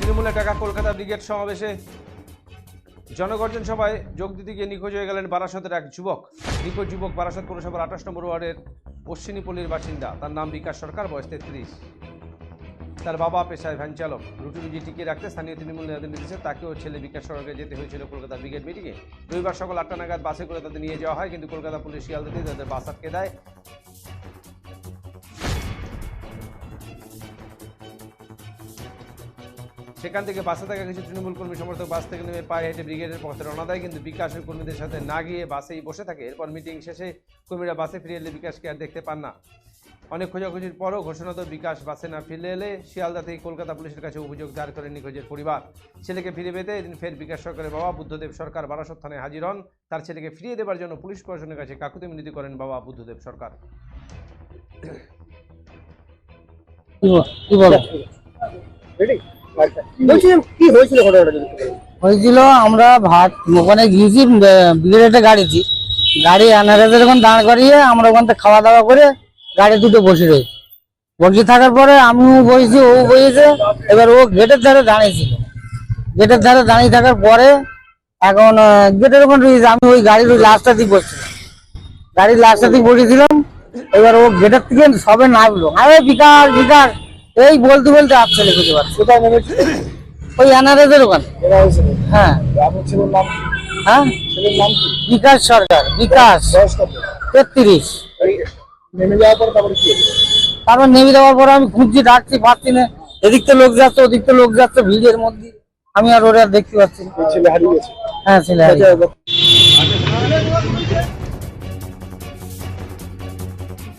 তৃণমূলের টাকা কলকাতা ব্রিগেড সমাবেশে জনগর্জন সভায় যোগ দিতে গিয়ে নিখোঁজ হয়ে গেলেন বারাসতের এক যুবক। নিখোঁজ যুবক বারাসত পৌরসভার 28 নম্বর ওয়ার্ডের অশ্বিনীপল্লীর বাসিন্দা। তার নাম বিকাশ সরকার, বয়স 33। তার বাবা পেশায় ভ্যান চালক। রুটি রুজি টিকিয়ে রাখতে স্থানীয় তৃণমূল নেতাদের নির্দেশে তাকেও ছেলে বিকাশ সরকারকে যেতে হয়েছিল কলকাতা ব্রিগেড মিটিংয়ে। রবিবার সকাল 8টা নাগাদ বাসে করে তাদের নিয়ে যাওয়া হয়, কিন্তু কলকাতা পুলিশ শিয়ালদাতে তাদের বাস আটকে দেয়। সেখান থেকে বাসে থাকা কিছু তৃণমূল কর্মী সমর্থক বাস থেকে নেমে পায়ে হেঁটে ব্রিগেডের পথে রওনা দেয়, কিন্তু বিকাশের কর্মীদের সাথে না গিয়ে বাসেই বসে থাকে। এরপর মিটিং শেষে কর্মীরা বাসে ফিরে এলে বিকাশকে আর দেখতে পান না। অনেক খোঁজাখুঁজির পরও ঘোষণাত বিকাশ বাসে না ফিরে এলে শিয়ালদা থেকে কলকাতা পুলিশের কাছে অভিযোগ দায়ের করেন নিখোঁজের পরিবার। ছেলেকে ফিরে পেতে এদিন ফের বিকাশ সরকারের বাবা বুদ্ধদেব সরকার বারাসত থানায় হাজির হন। তার ছেলেকে ফিরিয়ে দেওয়ার জন্য পুলিশ প্রশাসনের কাছে কাকুতি মিনতি করেন বাবা বুদ্ধদেব সরকার। হয়েছিল আমরা ভাত ওখানে গিয়েছি, ব্রিগেডে গাড়ি আনারাতে যখন দাঁড় করিয়ে আমরা ওখান থেকে খাওয়া দাওয়া করে গাড়ি দুটো বসে রয়েছি। বসে থাকার পরে আমিও বসেছি, ও বসেছে। এবার ও গেটের ধারে দাঁড়িয়েছিল। গেটের ধারে দাঁড়িয়ে থাকার পরে এখন গেটের ওখানে রয়েছে, আমি ওই গাড়ির ওই লাস্টটা দিয়ে বসছিলাম। গাড়ির লাস্টটা দিয়ে বসেছিলাম। এবার ও গেটের থেকে সবে নামলো, আরে বিকাশ বিকাশ এই বলতে বলতে আসছে খুঁজে পাচ্ছি। ওই এনআরএসের ওখানে। হ্যাঁ হ্যাঁ, বিকাশ সরকার, বিকাশ 33। তারপর নেমে যাওয়ার পরে আমি খুঁজছি, ডাকছি, পাচ্ছি না। এদিক থেকে লোক যাচ্ছে, ওদিক থেকে লোক যাচ্ছে, ভিড়ের মধ্যে আমি আর ওরা দেখতে পাচ্ছি না। হ্যাঁ, ছেলে হারিয়ে গেছে।